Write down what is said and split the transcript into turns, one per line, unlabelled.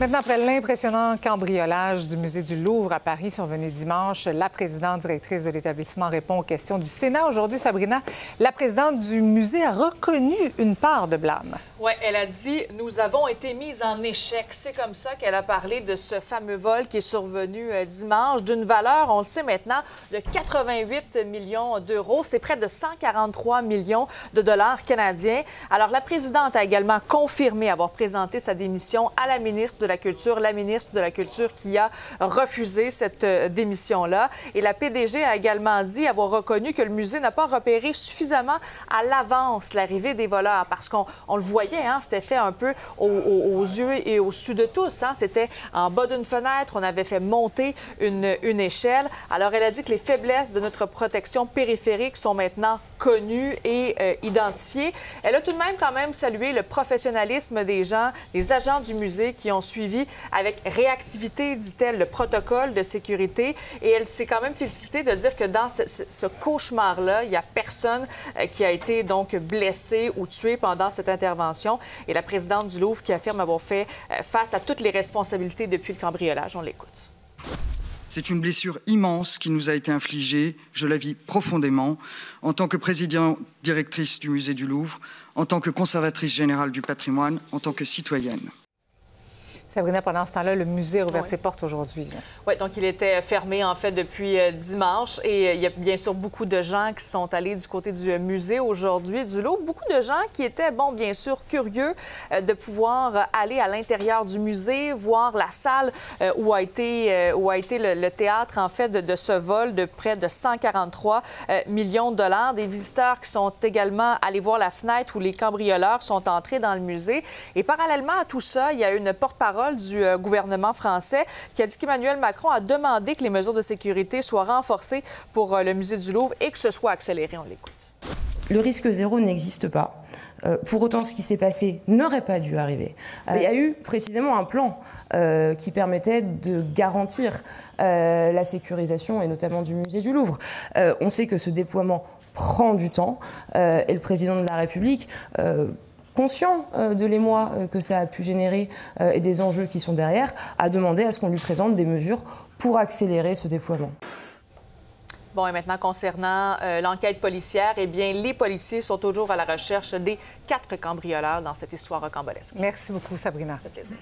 Maintenant, après l'impressionnant cambriolage du musée du Louvre à Paris survenu dimanche, la présidente directrice de l'établissement répond aux questions du Sénat. Aujourd'hui, Sabrina, la présidente du musée a reconnu une part de blâme.
Oui, elle a dit « Nous avons été mises en échec ». C'est comme ça qu'elle a parlé de ce fameux vol qui est survenu dimanche, d'une valeur, on le sait maintenant, de 88 millions d'euros. C'est près de 143 millions de dollars canadiens. Alors, la présidente a également confirmé avoir présenté sa démission à la ministre de la Culture qui a refusé cette démission-là. Et la PDG a également dit avoir reconnu que le musée n'a pas repéré suffisamment à l'avance l'arrivée des voleurs, parce qu'on le voyait, hein, c'était fait un peu aux yeux et au su de tous. Hein. C'était en bas d'une fenêtre, on avait fait monter une échelle. Alors, elle a dit que les faiblesses de notre protection périphérique sont maintenant connues et identifiées. Elle a tout de même quand même salué le professionnalisme des gens, les agents du musée qui ont suivi avec réactivité, dit-elle, le protocole de sécurité. Et elle s'est quand même félicitée de dire que dans ce cauchemar-là, il n'y a personne qui a été donc blessé ou tué pendant cette intervention. Et la présidente du Louvre qui affirme avoir fait face à toutes les responsabilités depuis le cambriolage. On l'écoute.
C'est une blessure immense qui nous a été infligée. Je la vis profondément en tant que présidente directrice du musée du Louvre, en tant que conservatrice générale du patrimoine, en tant que citoyenne.
Sabrina, pendant ce temps-là, le musée a ouvert ses portes aujourd'hui.
Oui, donc il était fermé, en fait, depuis dimanche. Et il y a bien sûr beaucoup de gens qui sont allés du côté du musée aujourd'hui, du Louvre. Beaucoup de gens qui étaient, bon, bien sûr, curieux de pouvoir aller à l'intérieur du musée, voir la salle où a été le théâtre, en fait, de ce vol de près de 143 millions de dollars. Des visiteurs qui sont également allés voir la fenêtre où les cambrioleurs sont entrés dans le musée. Et parallèlement à tout ça, il y a une porte-parole du gouvernement français qui a dit qu'Emmanuel Macron a demandé que les mesures de sécurité soient renforcées pour le musée du Louvre et que ce soit accéléré. On l'écoute.
Le risque zéro n'existe pas. Pour autant, ce qui s'est passé n'aurait pas dû arriver. Il y a eu précisément un plan qui permettait de garantir la sécurisation, et notamment du musée du Louvre. On sait que ce déploiement prend du temps et le président de la République, conscient de l'émoi que ça a pu générer et des enjeux qui sont derrière, a demandé à ce qu'on lui présente des mesures pour accélérer ce déploiement.
Bon, et maintenant, concernant l'enquête policière, eh bien, les policiers sont toujours à la recherche des 4 cambrioleurs dans cette histoire rocambolesque.
Merci beaucoup, Sabrina.
Ça fait plaisir.